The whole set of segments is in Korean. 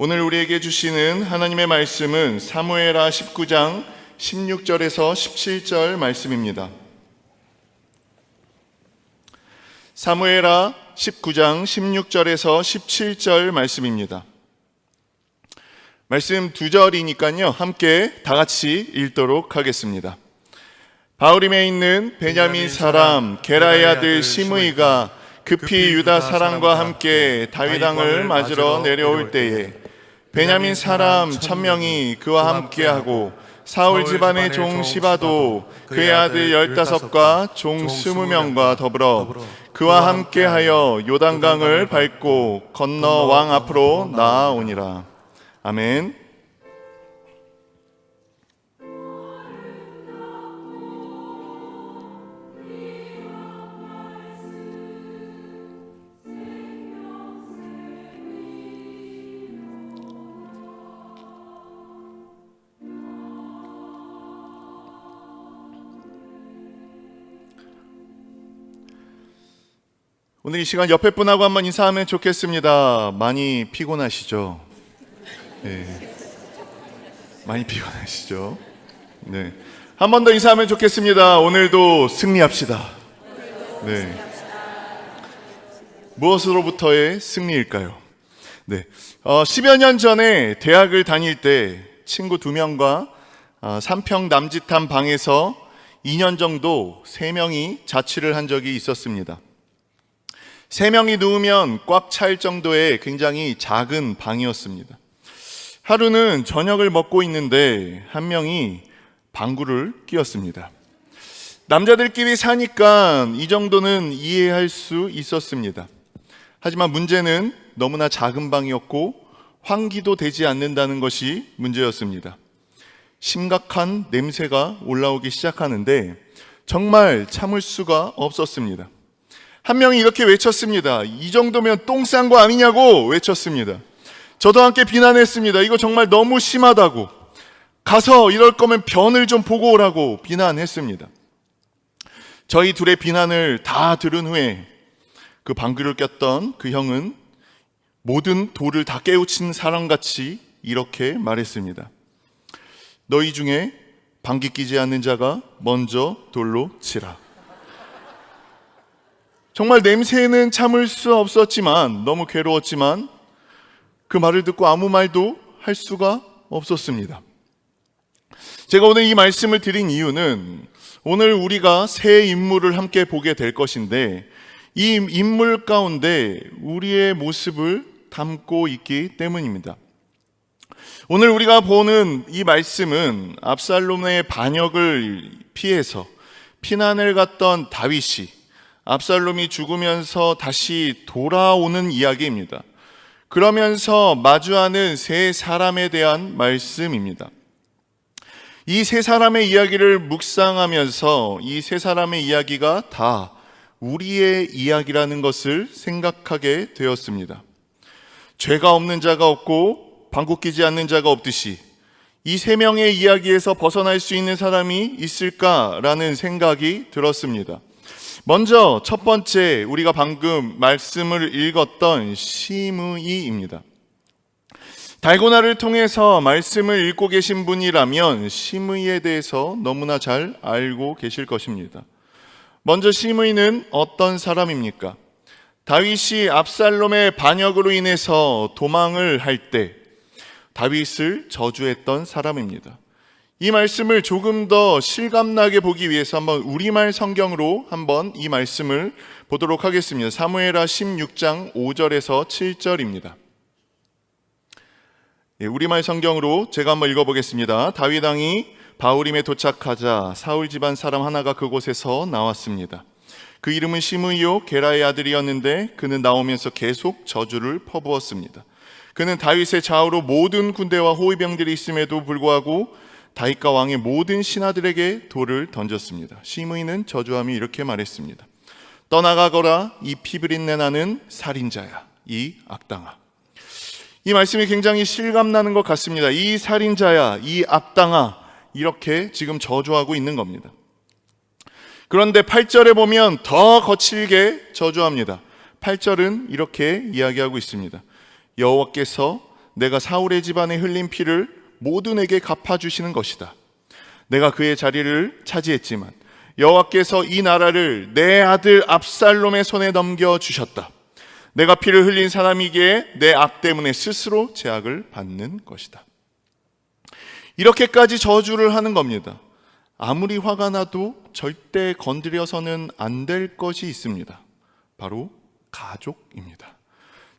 오늘 우리에게 주시는 하나님의 말씀은 사무엘하 19장 16절에서 17절 말씀입니다. 사무엘하 19장 16절에서 17절 말씀입니다. 말씀 두 절이니까요, 함께 다 같이 읽도록 하겠습니다. 바후림에 있는 베냐민 사람 게라의 아들 시므이가 급히 유다 사람과 함께 다윗 왕을 맞으러 내려올 때에 베냐민 사람 1000명이 그와 함께하고 사울 집안의 종 시바도 그의 아들 15과 종 20명과 더불어 그와 함께하여 요단강을 밟고 건너 왕 앞으로 나아오니라. 아멘. 오늘 이 시간 옆에 분하고 한번 인사하면 좋겠습니다. 많이 피곤하시죠? 네. 많이 피곤하시죠? 네. 한 번 더 인사하면 좋겠습니다. 오늘도 승리합시다. 네. 무엇으로부터의 승리일까요? 네. 10여 년 전에 대학을 다닐 때 친구 2명과 3평 남짓한 방에서 2년 정도 3명이 자취를 한 적이 있었습니다. 3명이 누우면 꽉 찰 정도의 굉장히 작은 방이었습니다. 하루는 저녁을 먹고 있는데 한 명이 방구를 뀌었습니다. 남자들끼리 사니까 이 정도는 이해할 수 있었습니다. 하지만 문제는 너무나 작은 방이었고 환기도 되지 않는다는 것이 문제였습니다. 심각한 냄새가 올라오기 시작하는데 정말 참을 수가 없었습니다. 한 명이 이렇게 외쳤습니다. 이 정도면 똥 싼 거 아니냐고 외쳤습니다. 저도 함께 비난했습니다. 이거 정말 너무 심하다고. 가서 이럴 거면 변을 좀 보고 오라고 비난했습니다. 저희 둘의 비난을 다 들은 후에 그 방귀를 꼈던 그 형은 모든 돌을 다 깨우친 사람같이 이렇게 말했습니다. 너희 중에 방귀 뀌지 않는 자가 먼저 돌로 치라. 정말 냄새는 참을 수 없었지만 너무 괴로웠지만 그 말을 듣고 아무 말도 할 수가 없었습니다. 제가 오늘 이 말씀을 드린 이유는 오늘 우리가 새 인물을 함께 보게 될 것인데 이 인물 가운데 우리의 모습을 담고 있기 때문입니다. 오늘 우리가 보는 이 말씀은 압살롬의 반역을 피해서 피난을 갔던 다윗이 압살롬이 죽으면서 다시 돌아오는 이야기입니다. 그러면서 마주하는 세 사람에 대한 말씀입니다. 이 세 사람의 이야기를 묵상하면서 이 세 사람의 이야기가 다 우리의 이야기라는 것을 생각하게 되었습니다. 죄가 없는 자가 없고 방귀 뀌지 않는 자가 없듯이 이 세 명의 이야기에서 벗어날 수 있는 사람이 있을까라는 생각이 들었습니다. 먼저 첫 번째 우리가 방금 말씀을 읽었던 시므이입니다. 달고나를 통해서 말씀을 읽고 계신 분이라면 시므이에 대해서 너무나 잘 알고 계실 것입니다. 먼저 시므이는 어떤 사람입니까? 다윗이 압살롬의 반역으로 인해서 도망을 할 때 다윗을 저주했던 사람입니다. 이 말씀을 조금 더 실감나게 보기 위해서 한번 우리말 성경으로 한번 이 말씀을 보도록 하겠습니다. 사무엘하 16장 5절에서 7절입니다. 우리말 성경으로 제가 한번 읽어보겠습니다. 다윗 왕이 바후림에 도착하자 사울 집안 사람 하나가 그곳에서 나왔습니다. 그 이름은 시므이요 게라의 아들이었는데 그는 나오면서 계속 저주를 퍼부었습니다. 그는 다윗의 좌우로 모든 군대와 호위병들이 있음에도 불구하고 다윗과 왕의 모든 신하들에게 돌을 던졌습니다. 시므이는 저주하며 이렇게 말했습니다. 떠나가거라 이 피비린내 나는 살인자야 이 악당아. 이 말씀이 굉장히 실감나는 것 같습니다. 이 살인자야 이 악당아 이렇게 지금 저주하고 있는 겁니다. 그런데 8절에 보면 더 거칠게 저주합니다. 8절은 이렇게 이야기하고 있습니다. 여호와께서 내가 사울의 집안에 흘린 피를 모두 내게 갚아주시는 것이다. 내가 그의 자리를 차지했지만 여호와께서 이 나라를 내 아들 압살롬의 손에 넘겨주셨다. 내가 피를 흘린 사람이기에 내 악 때문에 스스로 제약을 받는 것이다. 이렇게까지 저주를 하는 겁니다. 아무리 화가 나도 절대 건드려서는 안 될 것이 있습니다. 바로 가족입니다.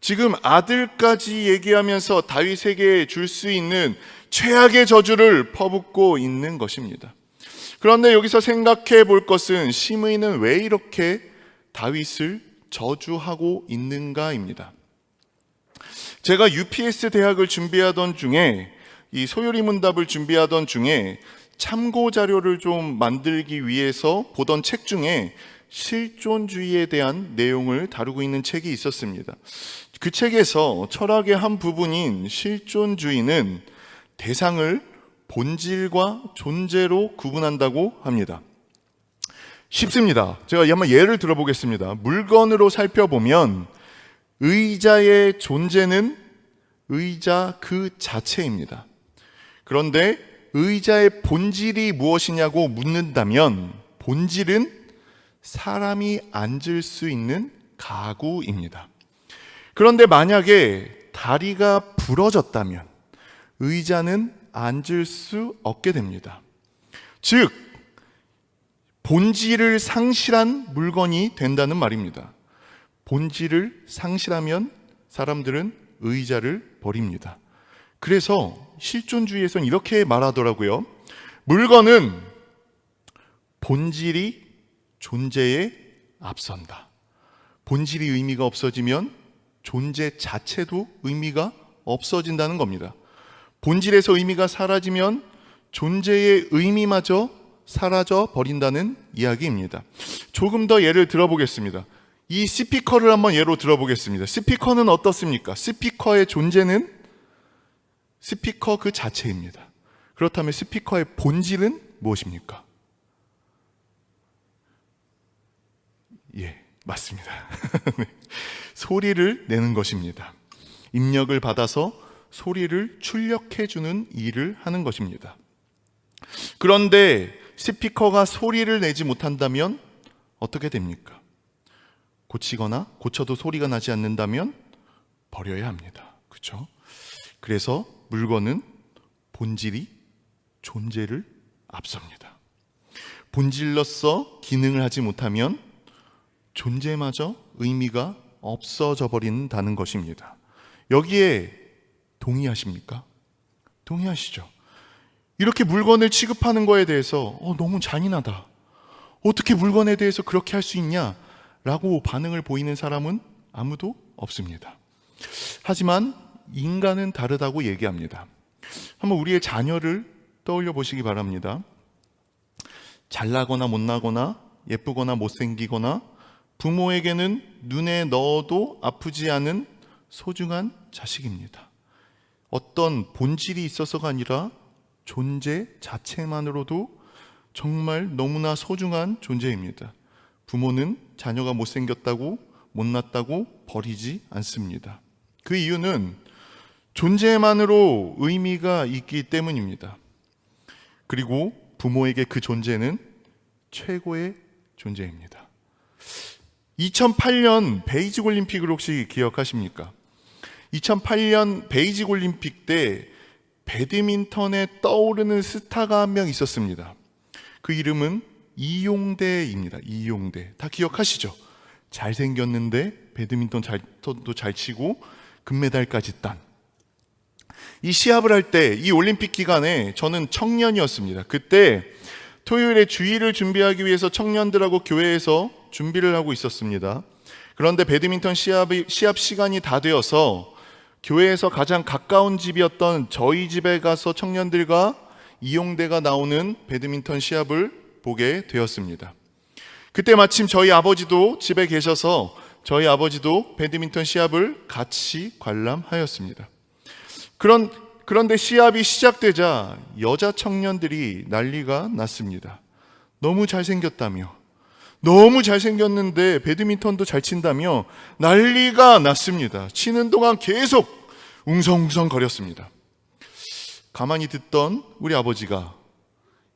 지금 아들까지 얘기하면서 다윗에게 줄 수 있는 최악의 저주를 퍼붓고 있는 것입니다. 그런데 여기서 생각해 볼 것은 시므이는 왜 이렇게 다윗을 저주하고 있는가입니다. 제가 UPS 대학을 준비하던 중에, 이 소요리 문답을 준비하던 중에 참고 자료를 좀 만들기 위해서 보던 책 중에 실존주의에 대한 내용을 다루고 있는 책이 있었습니다. 그 책에서 철학의 한 부분인 실존주의는 대상을 본질과 존재로 구분한다고 합니다. 쉽습니다. 제가 한번 예를 들어보겠습니다. 물건으로 살펴보면 의자의 존재는 의자 그 자체입니다. 그런데 의자의 본질이 무엇이냐고 묻는다면 본질은 사람이 앉을 수 있는 가구입니다. 그런데 만약에 다리가 부러졌다면 의자는 앉을 수 없게 됩니다. 즉, 본질을 상실한 물건이 된다는 말입니다. 본질을 상실하면 사람들은 의자를 버립니다. 그래서 실존주의에서는 이렇게 말하더라고요. 물건은 본질이 존재에 앞선다. 본질이 의미가 없어지면 존재 자체도 의미가 없어진다는 겁니다. 본질에서 의미가 사라지면 존재의 의미마저 사라져 버린다는 이야기입니다. 조금 더 예를 들어보겠습니다. 이 스피커를 한번 예로 들어보겠습니다. 스피커는 어떻습니까? 스피커의 존재는 스피커 그 자체입니다. 그렇다면 스피커의 본질은 무엇입니까? 예, 맞습니다. 소리를 내는 것입니다. 입력을 받아서 소리를 출력해주는 일을 하는 것입니다. 그런데 스피커가 소리를 내지 못한다면 어떻게 됩니까? 고치거나 고쳐도 소리가 나지 않는다면 버려야 합니다. 그렇죠? 그래서 물건은 본질이 존재를 앞섭니다. 본질로서 기능을 하지 못하면 존재마저 의미가 없어져 버린다는 것입니다. 여기에 동의하십니까? 동의하시죠? 이렇게 물건을 취급하는 거에 대해서 너무 잔인하다. 어떻게 물건에 대해서 그렇게 할 수 있냐? 라고 반응을 보이는 사람은 아무도 없습니다. 하지만 인간은 다르다고 얘기합니다. 한번 우리의 자녀를 떠올려 보시기 바랍니다. 잘나거나 못나거나 예쁘거나 못생기거나 부모에게는 눈에 넣어도 아프지 않은 소중한 자식입니다. 어떤 본질이 있어서가 아니라 존재 자체만으로도 정말 너무나 소중한 존재입니다. 부모는 자녀가 못생겼다고 못났다고 버리지 않습니다. 그 이유는 존재만으로 의미가 있기 때문입니다. 그리고 부모에게 그 존재는 최고의 존재입니다. 2008년 베이징 올림픽을 혹시 기억하십니까? 2008년 베이징 올림픽 때 배드민턴에 떠오르는 스타가 한 명 있었습니다. 그 이름은 이용대입니다. 이용대. 다 기억하시죠? 잘생겼는데 배드민턴도 잘 치고 금메달까지 딴. 이 시합을 할 때, 이 올림픽 기간에 저는 청년이었습니다. 그때 토요일에 주일을 준비하기 위해서 청년들하고 교회에서 준비를 하고 있었습니다. 그런데 배드민턴 시합 시간이 다 되어서 교회에서 가장 가까운 집이었던 저희 집에 가서 청년들과 이용대가 나오는 배드민턴 시합을 보게 되었습니다. 그때 마침 저희 아버지도 집에 계셔서 저희 아버지도 배드민턴 시합을 같이 관람하였습니다. 그런데 시합이 시작되자 여자 청년들이 난리가 났습니다. 너무 잘생겼다며, 너무 잘생겼는데 배드민턴도 잘 친다며 난리가 났습니다. 치는 동안 계속 웅성웅성 거렸습니다. 가만히 듣던 우리 아버지가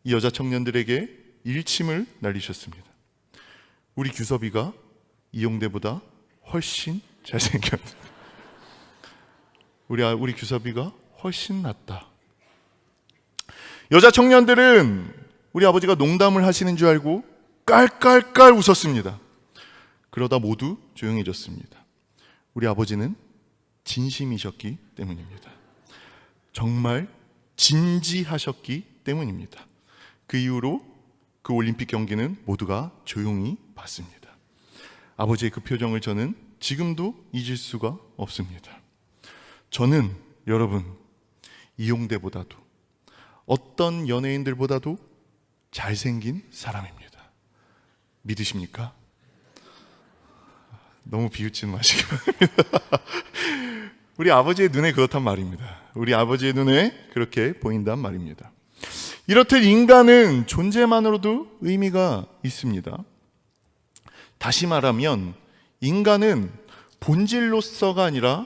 이 여자 청년들에게 일침을 날리셨습니다. 우리 규섭이가 이용대보다 훨씬 잘생겼다. 우리 규섭이가 훨씬 낫다. 여자 청년들은 우리 아버지가 농담을 하시는 줄 알고 깔깔깔 웃었습니다. 그러다 모두 조용해졌습니다. 우리 아버지는 진심이셨기 때문입니다. 정말 진지하셨기 때문입니다. 그 이후로 그 올림픽 경기는 모두가 조용히 봤습니다. 아버지의 그 표정을 저는 지금도 잊을 수가 없습니다. 저는 여러분, 이용대보다도 어떤 연예인들보다도 잘생긴 사람입니다. 믿으십니까? 너무 비웃지는 마시기 바랍니다. 우리 아버지의 눈에 그렇단 말입니다. 우리 아버지의 눈에 그렇게 보인단 말입니다. 이렇듯 인간은 존재만으로도 의미가 있습니다. 다시 말하면 인간은 본질로서가 아니라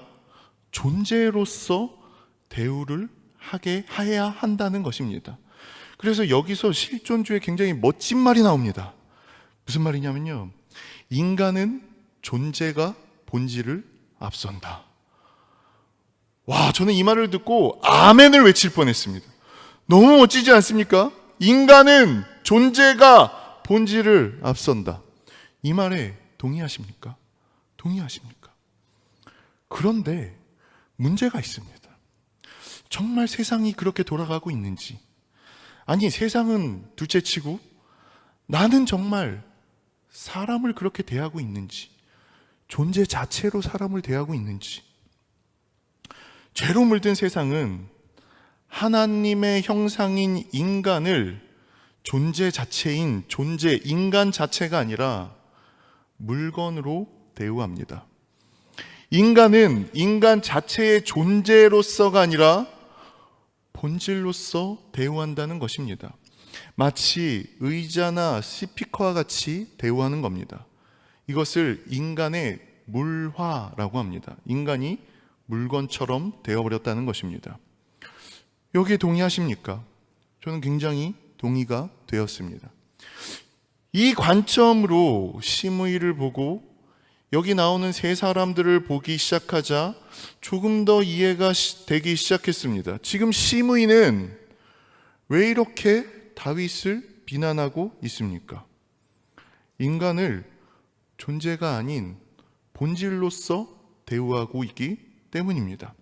존재로서 대우를 해야 한다는 것입니다. 그래서 여기서 실존주에 굉장히 멋진 말이 나옵니다. 무슨 말이냐면요, 인간은 존재가 본질을 앞선다. 와, 저는 이 말을 듣고 아멘을 외칠 뻔했습니다. 너무 멋지지 않습니까? 인간은 존재가 본질을 앞선다. 이 말에 동의하십니까? 동의하십니까? 그런데 문제가 있습니다. 정말 세상이 그렇게 돌아가고 있는지, 아니 세상은 둘째치고 나는 정말 사람을 그렇게 대하고 있는지, 존재 자체로 사람을 대하고 있는지. 죄로 물든 세상은 하나님의 형상인 인간을 존재 자체인 존재 인간 자체가 아니라 물건으로 대우합니다. 인간은 인간 자체의 존재로서가 아니라 본질로서 대우한다는 것입니다. 마치 의자나 스피커와 같이 대우하는 겁니다. 이것을 인간의 물화라고 합니다. 인간이 물건처럼 되어버렸다는 것입니다. 여기에 동의하십니까? 저는 굉장히 동의가 되었습니다. 이 관점으로 심의를 보고 여기 나오는 세 사람들을 보기 시작하자 조금 더 이해가 되기 시작했습니다. 지금 심의는 왜 이렇게 다윗을 비난하고 있습니까? 인간을 존재가 아닌 본질로서 대우하고 있기 때문입니다.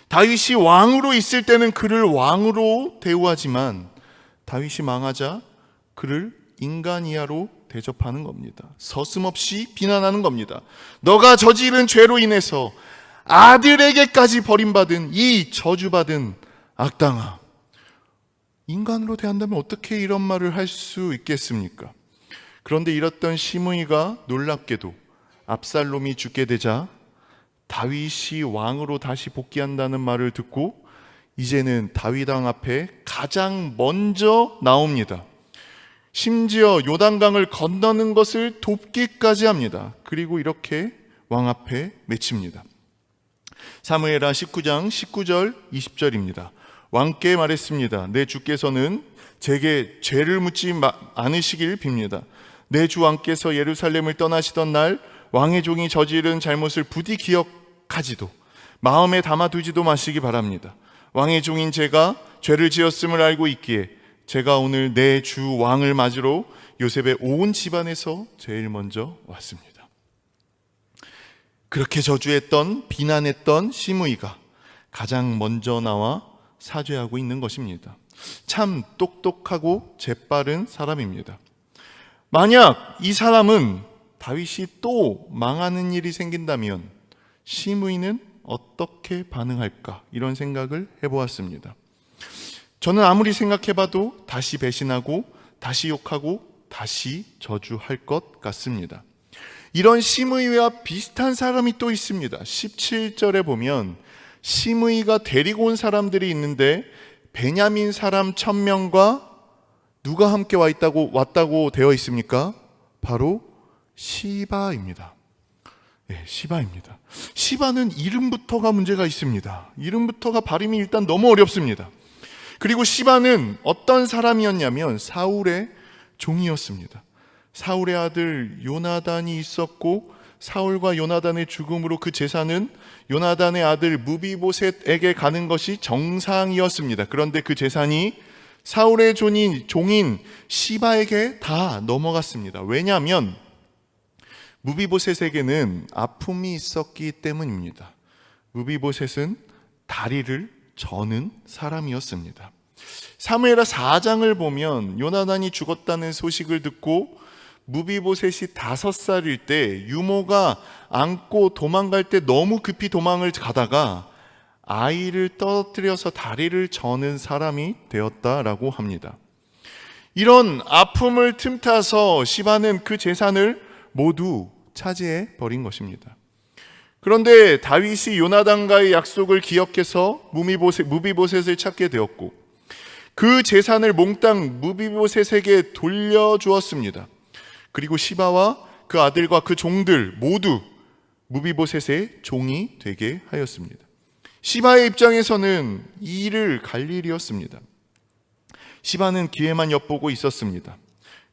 다윗이 왕으로 있을 때는 그를 왕으로 대우하지만 다윗이 망하자 그를 인간 이하로 대접하는 겁니다. 서슴없이 비난하는 겁니다. 너가 저지른 죄로 인해서 아들에게까지 버림받은 이 저주받은 악당아, 인간으로 대한다면 어떻게 이런 말을 할 수 있겠습니까? 그런데 이랬던 시므이가 놀랍게도 압살롬이 죽게 되자 다윗이 왕으로 다시 복귀한다는 말을 듣고 이제는 다윗 왕 앞에 가장 먼저 나옵니다. 심지어 요단강을 건너는 것을 돕기까지 합니다. 그리고 이렇게 왕 앞에 맺힙니다. 사무엘하 19장 19절 20절입니다. 왕께 말했습니다. 내 주께서는 제게 죄를 묻지 않으시길 빕니다. 내 주 왕께서 예루살렘을 떠나시던 날 왕의 종이 저지른 잘못을 부디 기억하지도 마음에 담아두지도 마시기 바랍니다. 왕의 종인 제가 죄를 지었음을 알고 있기에 제가 오늘 내 주 왕을 맞으러 요셉의 온 집안에서 제일 먼저 왔습니다. 그렇게 저주했던 비난했던 시므이가 가장 먼저 나와 사죄하고 있는 것입니다. 참 똑똑하고 재빠른 사람입니다. 만약 이 사람은 다윗이 또 망하는 일이 생긴다면 시므이는 어떻게 반응할까, 이런 생각을 해보았습니다. 저는 아무리 생각해봐도 다시 배신하고 다시 욕하고 다시 저주할 것 같습니다. 이런 시므이와 비슷한 사람이 또 있습니다. 17절에 보면 시므이가 데리고 온 사람들이 있는데 베냐민 사람 1000명과 누가 함께 왔다고 되어 있습니까? 바로 시바입니다. 시바입니다. 시바는 이름부터가 문제가 있습니다. 이름부터가 발음이 일단 너무 어렵습니다. 그리고 시바는 어떤 사람이었냐면 사울의 종이었습니다. 사울의 아들 요나단이 있었고 사울과 요나단의 죽음으로 그 재산은 요나단의 아들 무비보셋에게 가는 것이 정상이었습니다. 그런데 그 재산이 사울의 종인 시바에게 다 넘어갔습니다. 왜냐하면 무비보셋에게는 아픔이 있었기 때문입니다. 무비보셋은 다리를 저는 사람이었습니다. 사무엘하 4장을 보면 요나단이 죽었다는 소식을 듣고 무비보셋이 5살일 때 유모가 안고 도망갈 때 너무 급히 도망을 가다가 아이를 떨어뜨려서 다리를 저는 사람이 되었다라고 합니다. 이런 아픔을 틈타서 시바는 그 재산을 모두 차지해 버린 것입니다. 그런데 다윗이 요나단과의 약속을 기억해서 무비보셋을 찾게 되었고 그 재산을 몽땅 무비보셋에게 돌려주었습니다. 그리고 시바와 그 아들과 그 종들 모두 무비보셋의 종이 되게 하였습니다. 시바의 입장에서는 이 일을 갈 일이었습니다. 시바는 기회만 엿보고 있었습니다.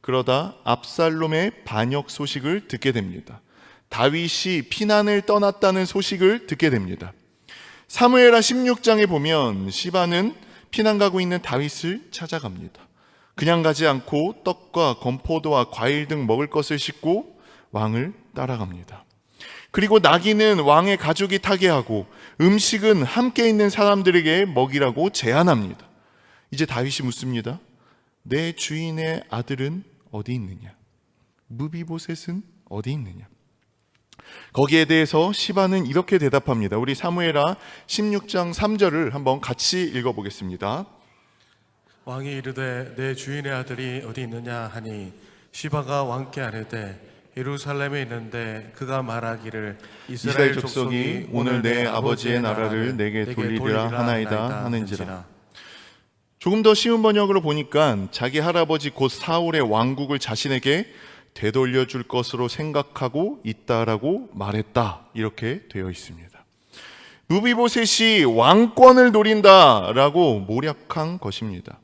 그러다 압살롬의 반역 소식을 듣게 됩니다. 다윗이 피난을 떠났다는 소식을 듣게 됩니다. 사무엘하 16장에 보면 시바는 피난 가고 있는 다윗을 찾아갑니다. 그냥 가지 않고 떡과 건포도와 과일 등 먹을 것을 싣고 왕을 따라갑니다. 그리고 나귀는 왕의 가족이 타게 하고 음식은 함께 있는 사람들에게 먹이라고 제안합니다. 이제 다윗이 묻습니다. 내 주인의 아들은 어디 있느냐? 무비보셋은 어디 있느냐? 거기에 대해서 시바는 이렇게 대답합니다. 우리 사무엘하 16장 3절을 한번 같이 읽어보겠습니다. 왕이 이르되 내 주인의 아들이 어디 있느냐 하니 시바가 왕께 아뢰되 예루살렘에 있는데 그가 말하기를 이스라엘 족속이 오늘 내 아버지의 나라를 내게 돌리리라 하나이다 하는지라. 조금 더 쉬운 번역으로 보니까 자기 할아버지 곧 사울의 왕국을 자신에게 되돌려 줄 것으로 생각하고 있다라고 말했다, 이렇게 되어 있습니다. 무비보셋이 왕권을 노린다라고 모략한 것입니다.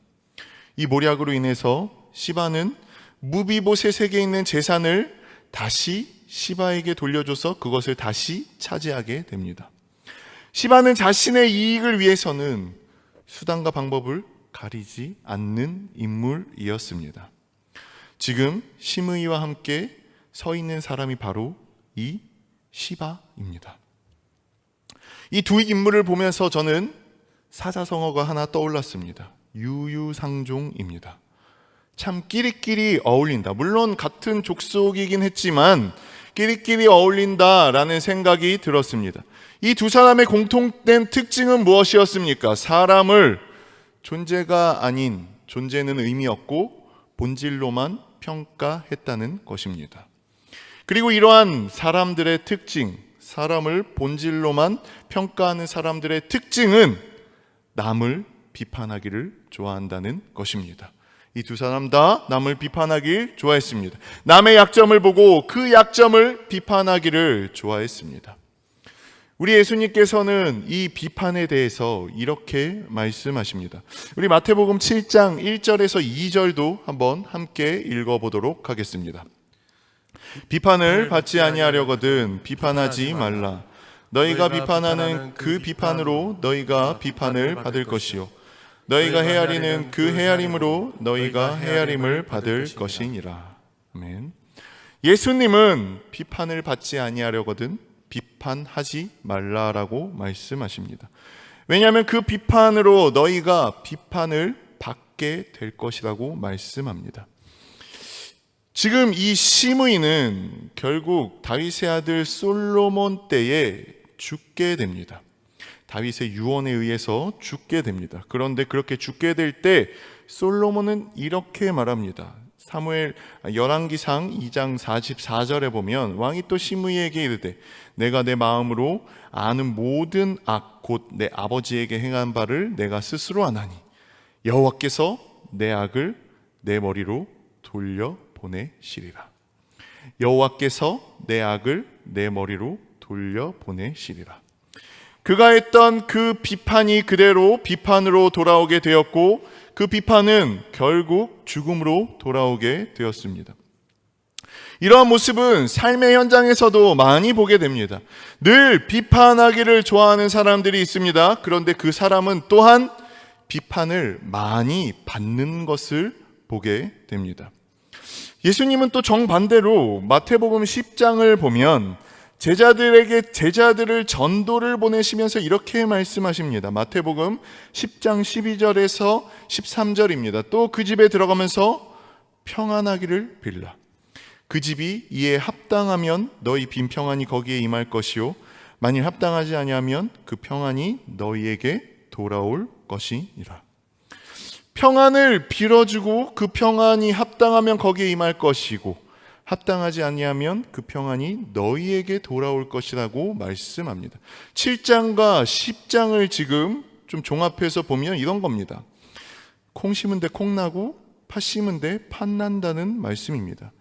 이 모략으로 인해서 시바는 무비보셋에게 있는 재산을 다시 시바에게 돌려줘서 그것을 다시 차지하게 됩니다. 시바는 자신의 이익을 위해서는 수단과 방법을 가리지 않는 인물이었습니다. 지금 시므이와 함께 서 있는 사람이 바로 이 시바입니다. 이 두 인물을 보면서 저는 사자성어가 하나 떠올랐습니다. 유유상종입니다. 참 끼리끼리 어울린다. 물론 같은 족속이긴 했지만 끼리끼리 어울린다라는 생각이 들었습니다. 이 두 사람의 공통된 특징은 무엇이었습니까? 사람을 존재가 아닌, 존재는 의미 없고 본질로만 평가했다는 것입니다. 그리고 이러한 사람들의 특징, 사람을 본질로만 평가하는 사람들의 특징은 남을 비판하기를 좋아한다는 것입니다. 이 두 사람 다 남을 비판하길 좋아했습니다. 남의 약점을 보고 그 약점을 비판하기를 좋아했습니다. 우리 예수님께서는 이 비판에 대해서 이렇게 말씀하십니다. 우리 마태복음 7장 1절에서 2절도 한번 함께 읽어보도록 하겠습니다. 비판을 받지 아니하려거든 비판하지 말라. 너희가 비판하는 그 비판으로 너희가 비판을 받을 것이요 너희가 헤아리는 그 헤아림으로 너희가 헤아림을 받을 것이니라. 아멘. 예수님은 비판을 받지 아니하려거든 비판하지 말라라고 말씀하십니다. 왜냐하면 그 비판으로 너희가 비판을 받게 될 것이라고 말씀합니다. 지금 이 시므이는 결국 다윗의 아들 솔로몬 때에 죽게 됩니다. 다윗의 유언에 의해서 죽게 됩니다. 그런데 그렇게 죽게 될 때 솔로몬은 이렇게 말합니다. 사무엘 열왕기상 2장 44절에 보면 왕이 또 시므이에게 이르되 내가 내 마음으로 아는 모든 악 곧 내 아버지에게 행한 바를 내가 스스로 아나니 여호와께서 내 악을 내 머리로 돌려 보내시리라. 여호와께서 내 악을 내 머리로 돌려보내시리라. 그가 했던 그 비판이 그대로 비판으로 돌아오게 되었고 그 비판은 결국 죽음으로 돌아오게 되었습니다. 이러한 모습은 삶의 현장에서도 많이 보게 됩니다. 늘 비판하기를 좋아하는 사람들이 있습니다. 그런데 그 사람은 또한 비판을 많이 받는 것을 보게 됩니다. 예수님은 또 정반대로 마태복음 10장을 보면 제자들을 전도를 보내시면서 이렇게 말씀하십니다. 마태복음 10장 12절에서 13절입니다. 또 그 집에 들어가면서 평안하기를 빌라. 그 집이 이에 합당하면 너희 빈 평안이 거기에 임할 것이요 만일 합당하지 아니하면 그 평안이 너희에게 돌아올 것이니라. 평안을 빌어주고 그 평안이 합당하면 거기에 임할 것이고 합당하지 아니하면 그 평안이 너희에게 돌아올 것이라고 말씀합니다. 7장과 10장을 지금 좀 종합해서 보면 이런 겁니다. 콩 심은 데 콩 나고 팥 심은 데 팥 난다는 말씀입니다.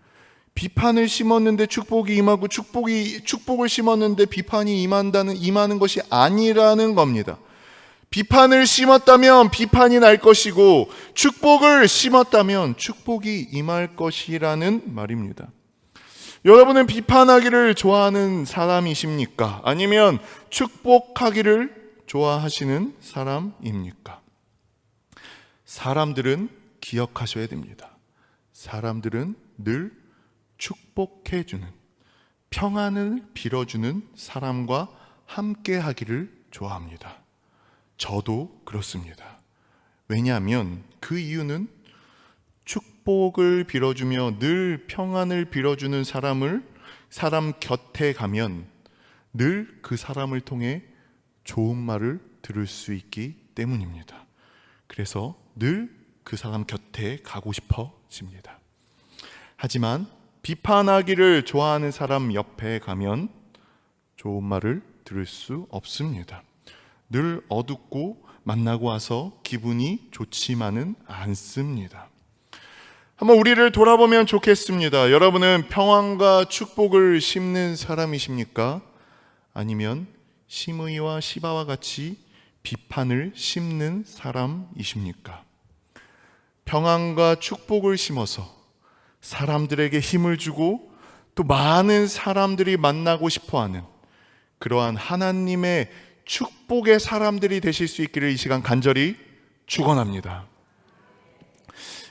비판을 심었는데 축복이 임하고 축복을 심었는데 비판이 임하는 것이 아니라는 겁니다. 비판을 심었다면 비판이 날 것이고 축복을 심었다면 축복이 임할 것이라는 말입니다. 여러분은 비판하기를 좋아하는 사람이십니까? 아니면 축복하기를 좋아하시는 사람입니까? 사람들은 기억하셔야 됩니다. 사람들은 늘 축복해주는, 평안을 빌어주는 사람과 함께 하기를 좋아합니다. 저도 그렇습니다. 왜냐하면 그 이유는 축복을 빌어주며 늘 평안을 빌어주는 사람 곁에 가면 늘 그 사람을 통해 좋은 말을 들을 수 있기 때문입니다. 그래서 늘 그 사람 곁에 가고 싶어집니다. 하지만 비판하기를 좋아하는 사람 옆에 가면 좋은 말을 들을 수 없습니다. 늘 어둡고 만나고 와서 기분이 좋지만은 않습니다. 한번 우리를 돌아보면 좋겠습니다. 여러분은 평안과 축복을 심는 사람이십니까? 아니면 심의와 시바와 같이 비판을 심는 사람이십니까? 평안과 축복을 심어서 사람들에게 힘을 주고 또 많은 사람들이 만나고 싶어하는 그러한 하나님의 축복의 사람들이 되실 수 있기를 이 시간 간절히 축원합니다.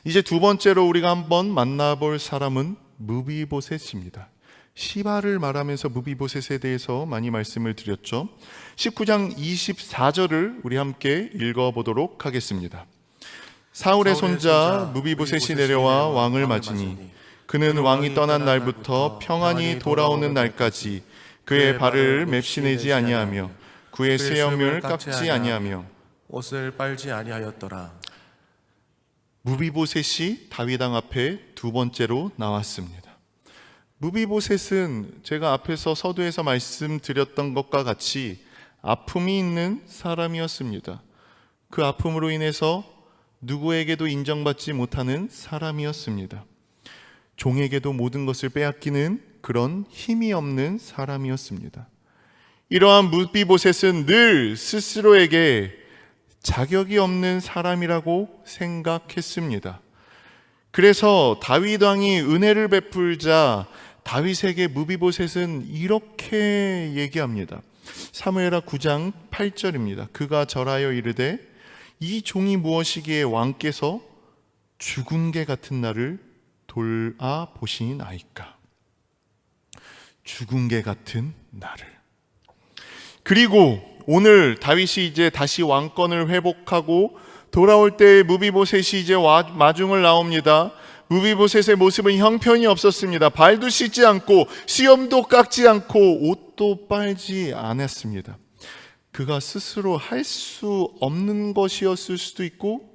이제 두 번째로 우리가 한번 만나볼 사람은 무비보셋입니다. 시바를 말하면서 무비보셋에 대해서 많이 말씀을 드렸죠. 19장 24절을 우리 함께 읽어보도록 하겠습니다. 사울의 손자 무비보셋이 내려와 왕을 맞으니 그는 왕이 떠난 날부터 평안이 돌아오는 날까지 그의 발을 맵시내지 아니하며 그의 쇠염을 깎지 아니하며 옷을 빨지 아니하였더라. 무비보셋이 다윗 왕 앞에 두 번째로 나왔습니다. 무비보셋은 제가 앞에서 서두에서 말씀드렸던 것과 같이 아픔이 있는 사람이었습니다. 그 아픔으로 인해서 누구에게도 인정받지 못하는 사람이었습니다. 종에게도 모든 것을 빼앗기는 그런 힘이 없는 사람이었습니다. 이러한 무비보셋은 늘 스스로에게 자격이 없는 사람이라고 생각했습니다. 그래서 다윗 왕이 은혜를 베풀자 다윗에게 무비보셋은 이렇게 얘기합니다. 사무엘하 9장 8절입니다. 그가 절하여 이르되 이 종이 무엇이기에 왕께서 죽은 개 같은 나를 돌아보시나이까. 죽은 개 같은 나를. 그리고 오늘 다윗이 이제 다시 왕권을 회복하고 돌아올 때 무비보셋이 이제 마중을 나옵니다. 무비보셋의 모습은 형편이 없었습니다. 발도 씻지 않고 수염도 깎지 않고 옷도 빨지 않았습니다. 그가 스스로 할 수 없는 것이었을 수도 있고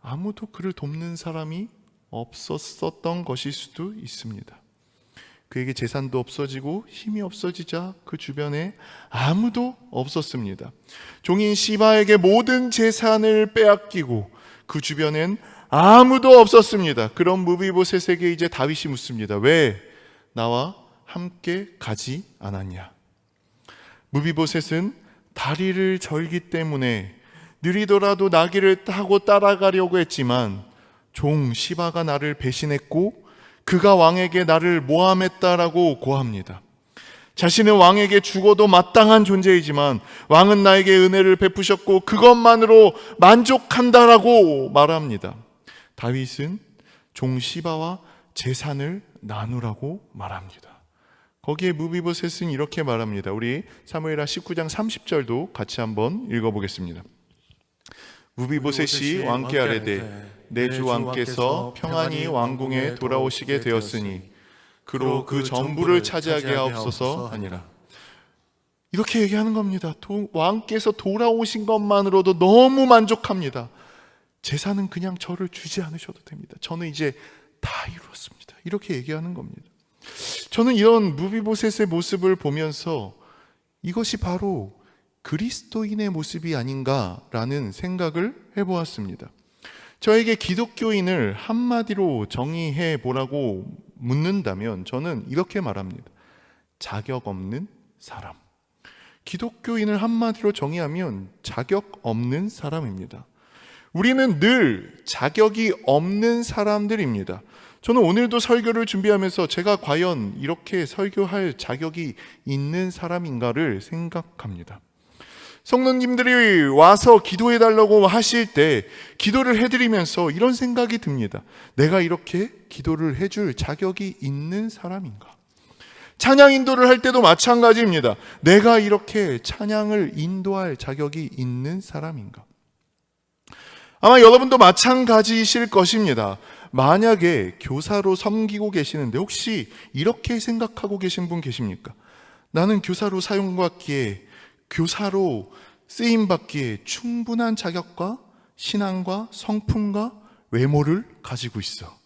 아무도 그를 돕는 사람이 없었던 것일 수도 있습니다. 그에게 재산도 없어지고 힘이 없어지자 그 주변에 아무도 없었습니다. 종인 시바에게 모든 재산을 빼앗기고 그 주변엔 아무도 없었습니다. 그런 무비보셋에게 이제 다윗이 묻습니다. 왜 나와 함께 가지 않았냐? 무비보셋은 다리를 절기 때문에 느리더라도 나귀를 타고 따라가려고 했지만 종 시바가 나를 배신했고 그가 왕에게 나를 모함했다라고 고합니다. 자신은 왕에게 죽어도 마땅한 존재이지만 왕은 나에게 은혜를 베푸셨고 그것만으로 만족한다라고 말합니다. 다윗은 종 시바와 재산을 나누라고 말합니다. 거기에 무비보셋은 이렇게 말합니다. 우리 사무엘하 19장 30절도 같이 한번 읽어보겠습니다. 무비보셋이 왕께 아뢰되 내 주 왕께서 평안히 왕궁에 돌아오시게 되었으니 그로 그 전부를 차지하게 하옵소서 하니라. 이렇게 얘기하는 겁니다. 왕께서 돌아오신 것만으로도 너무 만족합니다. 재산은 그냥 저를 주지 않으셔도 됩니다. 저는 이제 다 이루었습니다. 이렇게 얘기하는 겁니다. 저는 이런 무비보셋의 모습을 보면서 이것이 바로 그리스도인의 모습이 아닌가라는 생각을 해보았습니다. 저에게 기독교인을 한마디로 정의해 보라고 묻는다면 저는 이렇게 말합니다. 자격 없는 사람. 기독교인을 한마디로 정의하면 자격 없는 사람입니다. 우리는 늘 자격이 없는 사람들입니다. 저는 오늘도 설교를 준비하면서 제가 과연 이렇게 설교할 자격이 있는 사람인가를 생각합니다. 성도님들이 와서 기도해달라고 하실 때 기도를 해드리면서 이런 생각이 듭니다. 내가 이렇게 기도를 해줄 자격이 있는 사람인가? 찬양 인도를 할 때도 마찬가지입니다. 내가 이렇게 찬양을 인도할 자격이 있는 사람인가? 아마 여러분도 마찬가지이실 것입니다. 만약에 교사로 섬기고 계시는데 혹시 이렇게 생각하고 계신 분 계십니까? 나는 교사로 사용받기에, 교사로 쓰임받기에 충분한 자격과 신앙과 성품과 외모를 가지고 있어.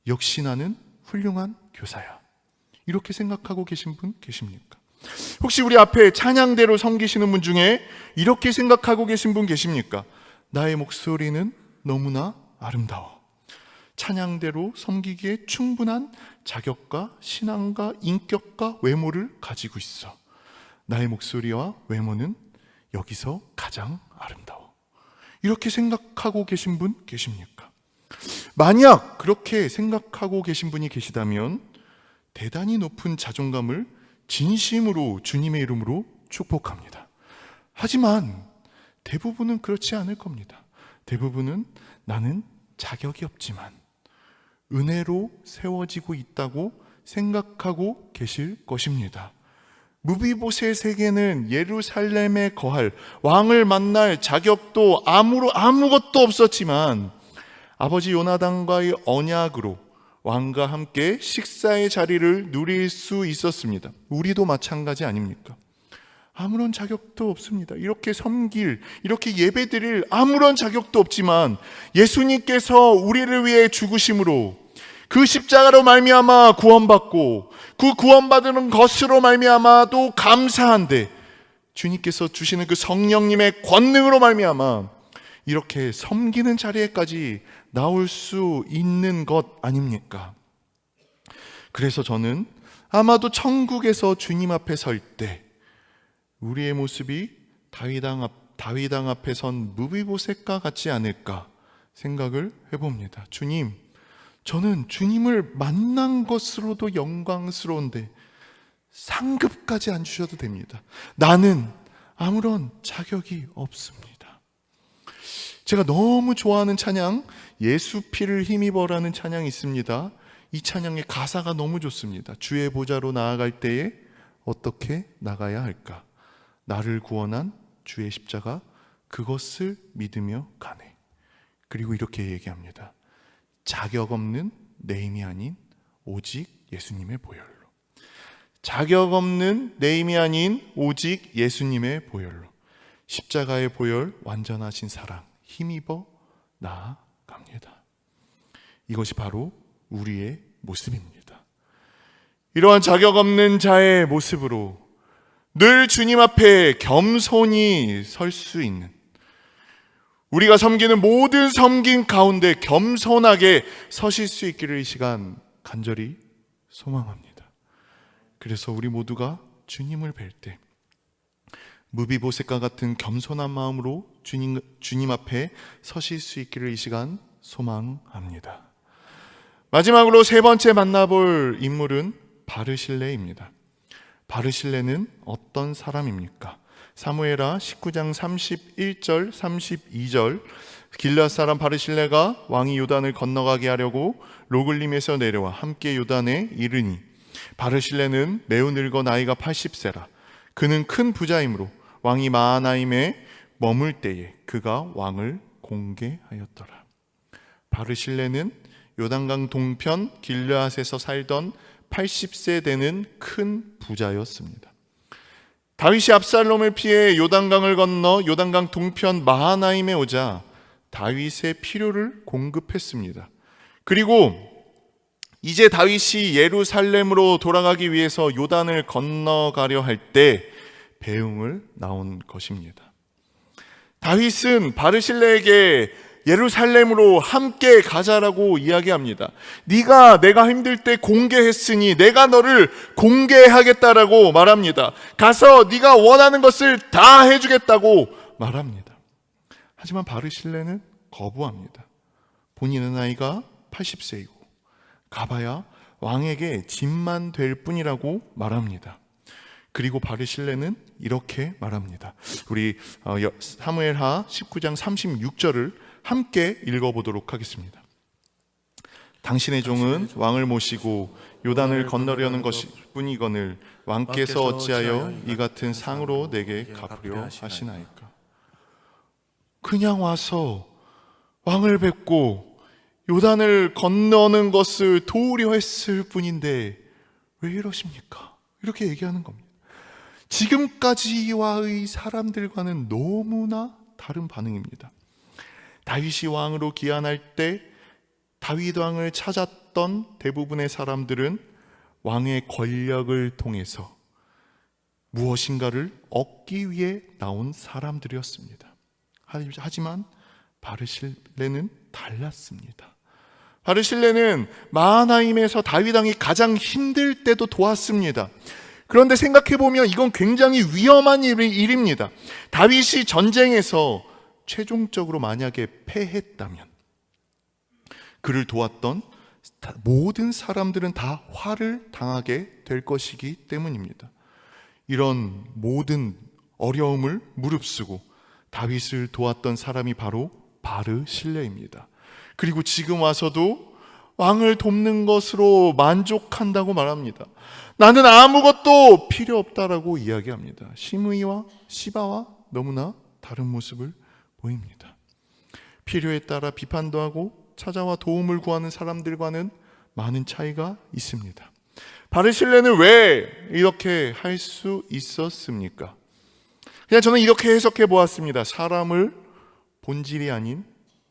역시 나는 훌륭한 교사야. 이렇게 생각하고 계신 분 계십니까? 혹시 우리 앞에 찬양대로 섬기시는 분 중에 이렇게 생각하고 계신 분 계십니까? 나의 목소리는 너무나 아름다워. 찬양대로 섬기기에 충분한 자격과 신앙과 인격과 외모를 가지고 있어. 나의 목소리와 외모는 여기서 가장 아름다워. 이렇게 생각하고 계신 분 계십니까? 만약 그렇게 생각하고 계신 분이 계시다면 대단히 높은 자존감을 진심으로 주님의 이름으로 축복합니다. 하지만 대부분은 그렇지 않을 겁니다. 대부분은 나는 자격이 없지만 은혜로 세워지고 있다고 생각하고 계실 것입니다. 무비보셋에게는 예루살렘에 거할 왕을 만날 자격도 아무것도 없었지만 아버지 요나단과의 언약으로 왕과 함께 식사의 자리를 누릴 수 있었습니다. 우리도 마찬가지 아닙니까? 아무런 자격도 없습니다. 이렇게 섬길, 이렇게 예배드릴 아무런 자격도 없지만 예수님께서 우리를 위해 죽으심으로 그 십자가로 말미암아 구원받고 그 구원받는 것으로 말미암아도 감사한데 주님께서 주시는 그 성령님의 권능으로 말미암아 이렇게 섬기는 자리에까지 나올 수 있는 것 아닙니까? 그래서 저는 아마도 천국에서 주님 앞에 설 때 우리의 모습이 다윗왕 앞에 선 무비보셋과 같지 않을까 생각을 해봅니다. 주님, 저는 주님을 만난 것으로도 영광스러운데 상급까지 안 주셔도 됩니다. 나는 아무런 자격이 없습니다. 제가 너무 좋아하는 찬양, 예수 피를 힘입어라는 찬양이 있습니다. 이 찬양의 가사가 너무 좋습니다. 주의 보좌로 나아갈 때에 어떻게 나가야 할까? 나를 구원한 주의 십자가, 그것을 믿으며 가네. 그리고 이렇게 얘기합니다. 자격 없는 내 힘이 아닌 오직 예수님의 보혈로. 자격 없는 내 힘이 아닌 오직 예수님의 보혈로. 십자가의 보혈, 완전하신 사랑, 힘입어 나아갑니다. 이것이 바로 우리의 모습입니다. 이러한 자격 없는 자의 모습으로 늘 주님 앞에 겸손히 설 수 있는, 우리가 섬기는 모든 섬김 가운데 겸손하게 서실 수 있기를 이 시간 간절히 소망합니다. 그래서 우리 모두가 주님을 뵐 때 무비보셋과 같은 겸손한 마음으로 주님 앞에 서실 수 있기를 이 시간 소망합니다. 마지막으로 세 번째 만나볼 인물은 바르실레입니다. 바르실레는 어떤 사람입니까? 사무엘하 19장 31절 32절 길르앗 사람 바르실레가 왕이 요단을 건너가게 하려고 로글림에서 내려와 함께 요단에 이르니 바르실레는 매우 늙어 나이가 80세라. 그는 큰 부자이므로 왕이 마하나임에 머물 때에 그가 왕을 공개하였더라. 바르실레는 요단강 동편 길르앗에서 살던 80세 되는 큰 부자였습니다. 다윗이 압살롬을 피해 요단강을 건너 요단강 동편 마하나임에 오자 다윗의 필요를 공급했습니다. 그리고 이제 다윗이 예루살렘으로 돌아가기 위해서 요단을 건너가려 할 때 배웅을 나온 것입니다. 다윗은 바르실레에게 예루살렘으로 함께 가자라고 이야기합니다. 네가 내가 힘들 때 공개했으니 내가 너를 공개하겠다라고 말합니다. 가서 네가 원하는 것을 다 해주겠다고 말합니다. 하지만 바르실레는 거부합니다. 본인의 나이가 80세이고 가봐야 왕에게 짐만 될 뿐이라고 말합니다. 그리고 바르실레는 이렇게 말합니다. 우리 사무엘하 19장 36절을 함께 읽어보도록 하겠습니다. 당신의 종은 왕을 모시고 요단을 건너려는 것뿐이거늘 왕께서 어찌하여 이 같은 상으로 내게 갚으려 하시나이까. 그냥 와서 왕을 뵙고 요단을 건너는 것을 도우려 했을 뿐인데 왜 이러십니까? 이렇게 얘기하는 겁니다. 지금까지와의 사람들과는 너무나 다른 반응입니다. 다윗이 왕으로 기한할 때 다윗 왕을 찾았던 대부분의 사람들은 왕의 권력을 통해서 무엇인가를 얻기 위해 나온 사람들이었습니다. 하지만 바르실레는 달랐습니다. 바르실레는 마하나임에서 다윗 왕이 가장 힘들 때도 도왔습니다. 그런데 생각해보면 이건 굉장히 위험한 일입니다. 다윗이 전쟁에서 최종적으로 만약에 패했다면 그를 도왔던 모든 사람들은 다 화를 당하게 될 것이기 때문입니다. 이런 모든 어려움을 무릅쓰고 다윗을 도왔던 사람이 바로 바르실레입니다. 그리고 지금 와서도 왕을 돕는 것으로 만족한다고 말합니다. 나는 아무것도 필요 없다라고 이야기합니다. 시므이와 시바와 너무나 다른 모습을 보입니다. 필요에 따라 비판도 하고 찾아와 도움을 구하는 사람들과는 많은 차이가 있습니다. 바르실레는 왜 이렇게 할 수 있었습니까? 그냥 저는 이렇게 해석해 보았습니다. 사람을 본질이 아닌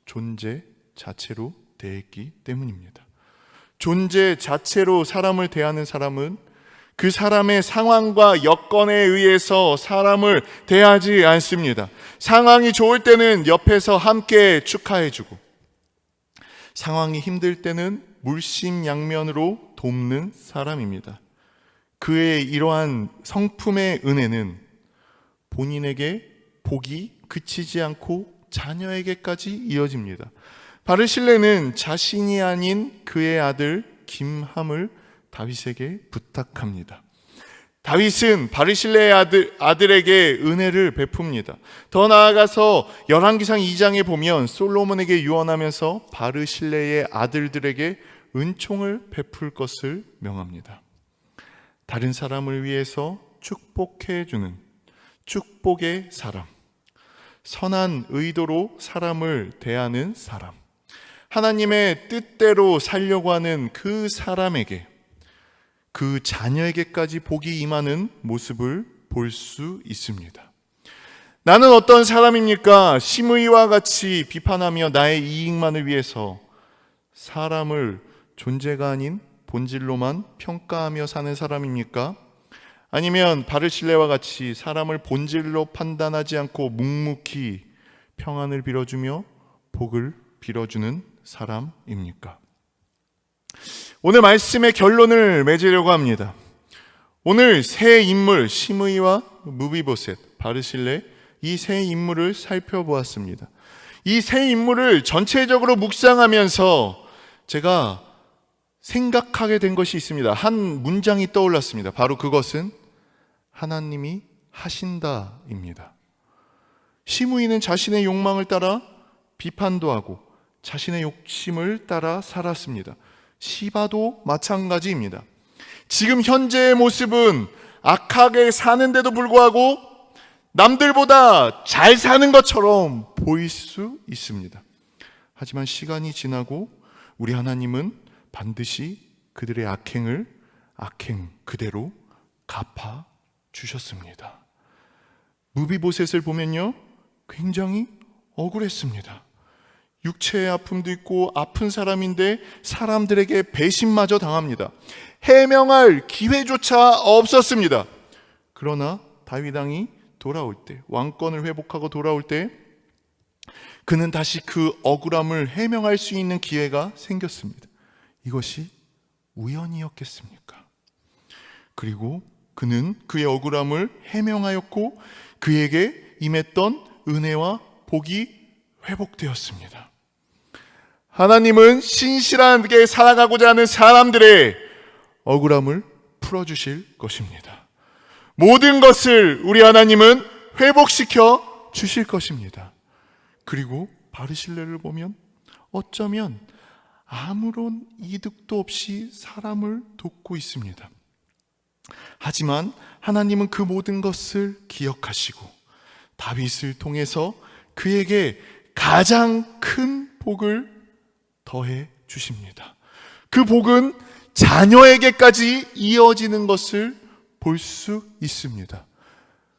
존재 자체로 대했기 때문입니다. 존재 자체로 사람을 대하는 사람은 그 사람의 상황과 여건에 의해서 사람을 대하지 않습니다. 상황이 좋을 때는 옆에서 함께 축하해주고 상황이 힘들 때는 물심양면으로 돕는 사람입니다. 그의 이러한 성품의 은혜는 본인에게 복이 그치지 않고 자녀에게까지 이어집니다. 바르실레는 자신이 아닌 그의 아들 김함을 다윗에게 부탁합니다. 다윗은 바르실레의 아들에게 은혜를 베풉니다. 더 나아가서 열왕기상 2장에 보면 솔로몬에게 유언하면서 바르실레의 아들들에게 은총을 베풀 것을 명합니다. 다른 사람을 위해서 축복해주는 축복의 사람, 선한 의도로 사람을 대하는 사람, 하나님의 뜻대로 살려고 하는 그 사람에게 그 자녀에게까지 복이 임하는 모습을 볼 수 있습니다. 나는 어떤 사람입니까? 시므이와 같이 비판하며 나의 이익만을 위해서 사람을 존재가 아닌 본질로만 평가하며 사는 사람입니까? 아니면 바르실레와 같이 사람을 본질로 판단하지 않고 묵묵히 평안을 빌어주며 복을 빌어주는 사람입니까? 오늘 말씀의 결론을 맺으려고 합니다. 오늘 세 인물 시므이와 무비보셋, 바르실레, 이 세 인물을 살펴보았습니다. 이 세 인물을 전체적으로 묵상하면서 제가 생각하게 된 것이 있습니다. 한 문장이 떠올랐습니다. 바로 그것은 하나님이 하신다입니다. 시므이는 자신의 욕망을 따라 비판도 하고 자신의 욕심을 따라 살았습니다. 시바도 마찬가지입니다. 지금 현재의 모습은 악하게 사는데도 불구하고 남들보다 잘 사는 것처럼 보일 수 있습니다. 하지만 시간이 지나고 우리 하나님은 반드시 그들의 악행 그대로 갚아 주셨습니다. 무비보셋을 보면요, 굉장히 억울했습니다. 육체의 아픔도 있고 아픈 사람인데 사람들에게 배신마저 당합니다. 해명할 기회조차 없었습니다. 그러나 다윗 왕이 돌아올 때, 왕권을 회복하고 돌아올 때 그는 다시 그 억울함을 해명할 수 있는 기회가 생겼습니다. 이것이 우연이었겠습니까? 그리고 그는 그의 억울함을 해명하였고 그에게 임했던 은혜와 복이 회복되었습니다. 하나님은 신실하게 살아가고자 하는 사람들의 억울함을 풀어주실 것입니다. 모든 것을 우리 하나님은 회복시켜 주실 것입니다. 그리고 바르실레를 보면 어쩌면 아무런 이득도 없이 사람을 돕고 있습니다. 하지만 하나님은 그 모든 것을 기억하시고 다윗을 통해서 그에게 가장 큰 복을 더해 주십니다. 그 복은 자녀에게까지 이어지는 것을 볼 수 있습니다.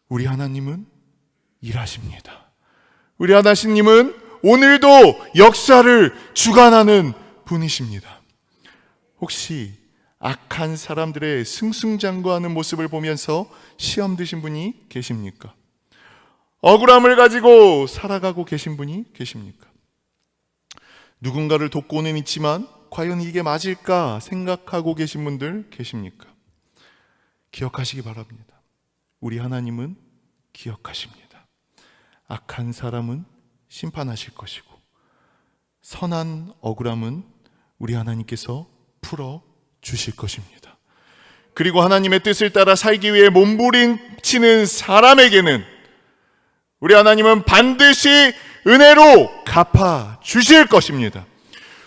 우리 하나님은 일하십니다. 우리 하나님은 오늘도 역사를 주관하는 분이십니다. 혹시 악한 사람들의 승승장구하는 모습을 보면서 시험 드신 분이 계십니까? 억울함을 가지고 살아가고 계신 분이 계십니까? 누군가를 돕고는 있지만 과연 이게 맞을까 생각하고 계신 분들 계십니까? 기억하시기 바랍니다. 우리 하나님은 기억하십니다. 악한 사람은 심판하실 것이고 선한 억울함은 우리 하나님께서 풀어 주실 것입니다. 그리고 하나님의 뜻을 따라 살기 위해 몸부림치는 사람에게는 우리 하나님은 반드시 은혜로 갚아 주실 것입니다.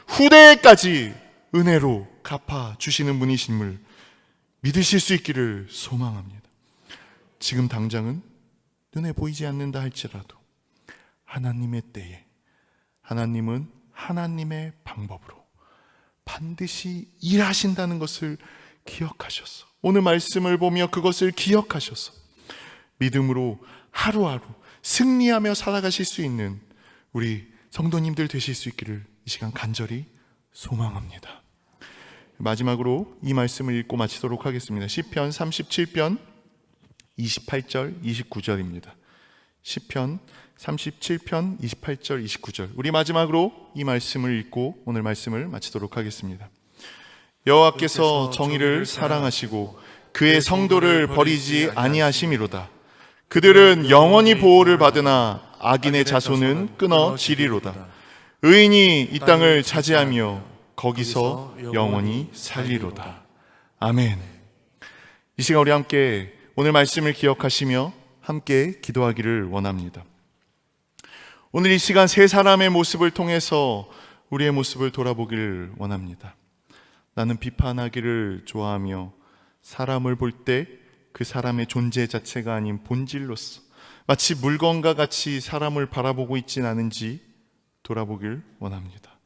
후대에까지 은혜로 갚아 주시는 분이심을 믿으실 수 있기를 소망합니다. 지금 당장은 눈에 보이지 않는다 할지라도 하나님의 때에 하나님은 하나님의 방법으로 반드시 일하신다는 것을 기억하셔서 오늘 말씀을 보며 그것을 기억하셔서 믿음으로 하루하루 승리하며 살아가실 수 있는 우리 성도님들 되실 수 있기를 이 시간 간절히 소망합니다. 마지막으로 이 말씀을 읽고 마치도록 하겠습니다. 시편 37편 28절 29절입니다. 시편 37편 28절 29절 우리 마지막으로 이 말씀을 읽고 오늘 말씀을 마치도록 하겠습니다. 여호와께서 정의를 사랑하시고 그의 성도를 버리지 아니하심이로다. 그들은 영원히 보호를 받으나 악인의 자손은 끊어지리로다. 의인이 이 땅을 차지하며 거기서 영원히 살리로다. 아멘. 이 시간 우리 함께 오늘 말씀을 기억하시며 함께 기도하기를 원합니다. 오늘 이 시간 세 사람의 모습을 통해서 우리의 모습을 돌아보기를 원합니다. 나는 비판하기를 좋아하며 사람을 볼 때 그 사람의 존재 자체가 아닌 본질로서 마치 물건과 같이 사람을 바라보고 있진 않은지 돌아보길 원합니다.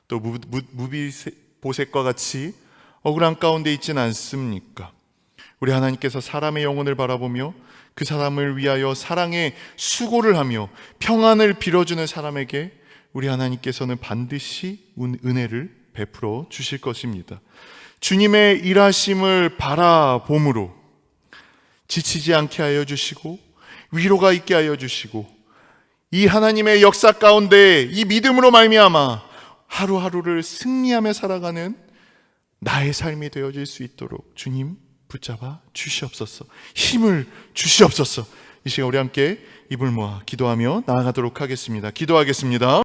또 무비보셋과 같이 억울한 가운데 있지는 않습니까? 우리 하나님께서 사람의 영혼을 바라보며 그 사람을 위하여 사랑의 수고를 하며 평안을 빌어주는 사람에게 우리 하나님께서는 반드시 은혜를 베풀어 주실 것입니다. 주님의 일하심을 바라봄으로 지치지 않게 하여 주시고 위로가 있게 하여 주시고 이 하나님의 역사 가운데 이 믿음으로 말미암아 하루하루를 승리하며 살아가는 나의 삶이 되어질 수 있도록 주님 붙잡아 주시옵소서. 힘을 주시옵소서. 이 시간 우리 함께 입을 모아 기도하며 나아가도록 하겠습니다. 기도하겠습니다.